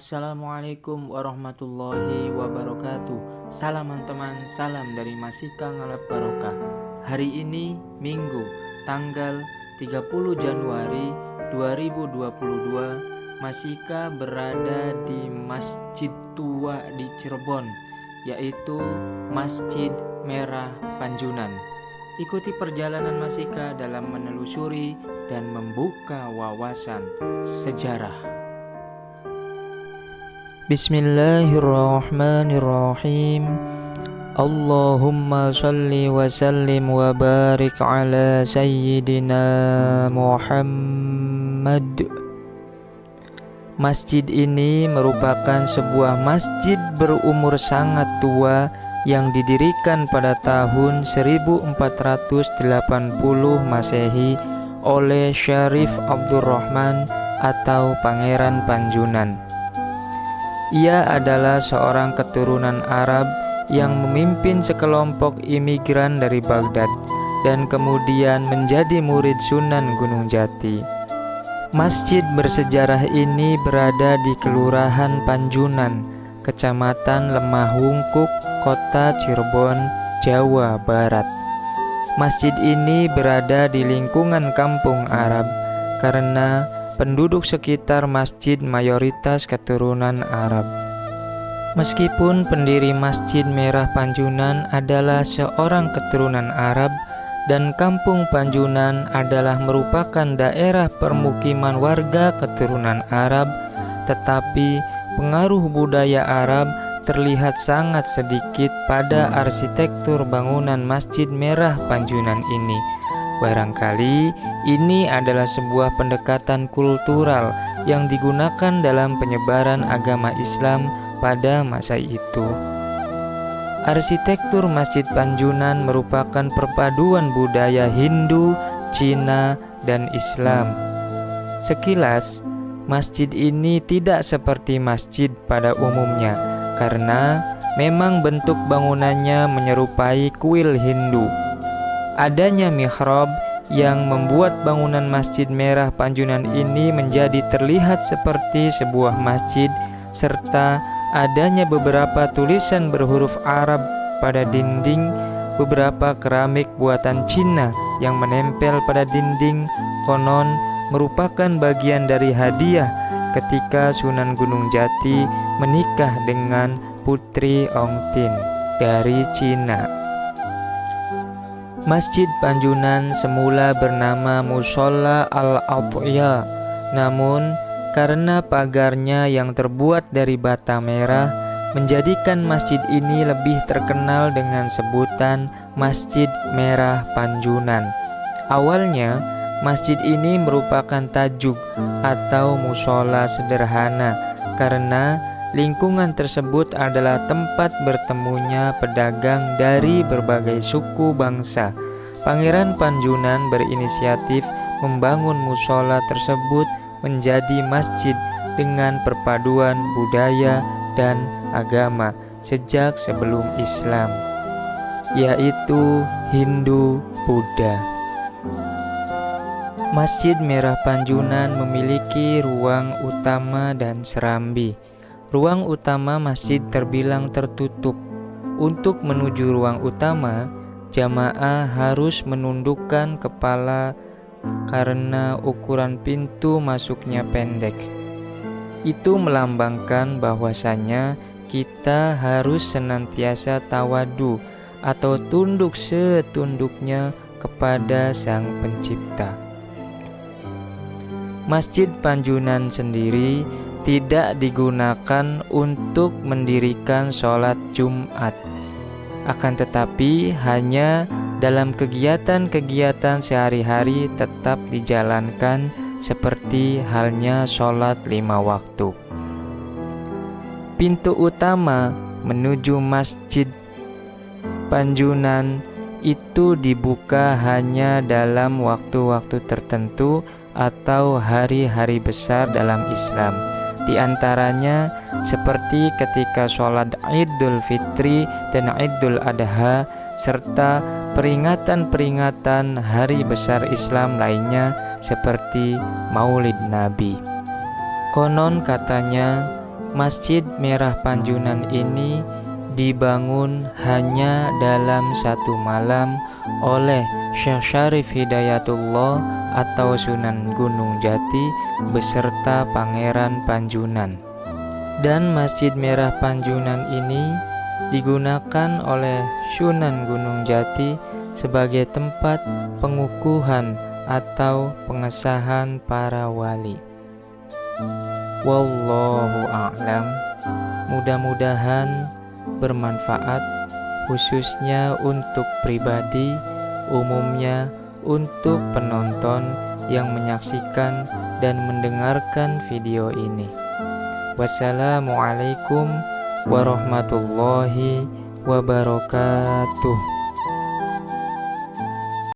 Assalamualaikum warahmatullahi wabarakatuh. Salam teman, salam dari Masika Ngalap Barokah. Hari ini Minggu, tanggal 30 Januari 2022, Masika berada di Masjid Tua di Cirebon, yaitu Masjid Merah Panjunan. Ikuti perjalanan Masika dalam menelusuri dan membuka wawasan sejarah. Bismillahirrahmanirrahim. Allahumma salli wa sallim wa barik ala sayyidina Muhammad. Masjid ini merupakan sebuah masjid berumur sangat tua yang didirikan pada tahun 1480 Masehi oleh Syarif Abdurrahman atau Pangeran Panjunan. Ia adalah seorang keturunan Arab yang memimpin sekelompok imigran dari Baghdad dan kemudian menjadi murid Sunan Gunung Jati. Masjid bersejarah ini berada di Kelurahan Panjunan, Kecamatan Lemah Wungkuk, Kota Cirebon, Jawa Barat. Masjid ini berada di lingkungan kampung Arab karena penduduk sekitar masjid mayoritas keturunan Arab. Meskipun pendiri Masjid Merah Panjunan adalah seorang keturunan Arab dan kampung Panjunan adalah merupakan daerah permukiman warga keturunan Arab, tetapi pengaruh budaya Arab terlihat sangat sedikit pada arsitektur bangunan Masjid Merah Panjunan ini. Barangkali ini adalah sebuah pendekatan kultural yang digunakan dalam penyebaran agama Islam pada masa itu. Arsitektur Masjid Panjunan merupakan perpaduan budaya Hindu, Cina, dan Islam. Sekilas, masjid ini tidak seperti masjid pada umumnya karena memang bentuk bangunannya menyerupai kuil Hindu. Adanya mihrab yang membuat bangunan Masjid Merah Panjunan ini menjadi terlihat seperti sebuah masjid, serta adanya beberapa tulisan berhuruf Arab pada dinding, beberapa keramik buatan Cina yang menempel pada dinding konon merupakan bagian dari hadiah ketika Sunan Gunung Jati menikah dengan Putri Ongtin dari Cina. Masjid Panjunan semula bernama Musholla Al-Athiya, namun karena pagarnya yang terbuat dari bata merah menjadikan masjid ini lebih terkenal dengan sebutan Masjid Merah Panjunan. Awalnya, masjid ini merupakan tajuk atau mushola sederhana karena lingkungan tersebut adalah tempat bertemunya pedagang dari berbagai suku bangsa. Pangeran Panjunan berinisiatif membangun mushola tersebut menjadi masjid dengan perpaduan budaya dan agama sejak sebelum Islam, yaitu Hindu, Buddha. Masjid Merah Panjunan memiliki ruang utama dan serambi. Ruang utama masjid terbilang tertutup. Untuk menuju ruang utama, jamaah harus menundukkan kepala karena ukuran pintu masuknya pendek. Itu melambangkan bahwasanya kita harus senantiasa tawadu atau tunduk setunduknya kepada Sang Pencipta. Masjid Panjunan sendiri tidak digunakan untuk mendirikan sholat Jumat, akan tetapi hanya dalam kegiatan-kegiatan sehari-hari tetap dijalankan seperti halnya sholat 5 waktu. Pintu utama menuju Masjid Panjunan itu dibuka hanya dalam waktu-waktu tertentu atau hari-hari besar dalam Islam. Di antaranya seperti ketika sholat Idul Fitri dan Idul Adha serta peringatan-peringatan hari besar Islam lainnya seperti Maulid Nabi. Konon katanya Masjid Merah Panjunan ini dibangun hanya dalam satu malam oleh Syekh Syarif Hidayatullah atau Sunan Gunung Jati beserta Pangeran Panjunan. Dan Masjid Merah Panjunan ini digunakan oleh Sunan Gunung Jati sebagai tempat pengukuhan atau pengesahan para wali. Wallahu a'lam. Mudah-mudahan bermanfaat, khususnya untuk pribadi, umumnya untuk penonton yang menyaksikan dan mendengarkan video ini. Wassalamualaikum warahmatullahi wabarakatuh.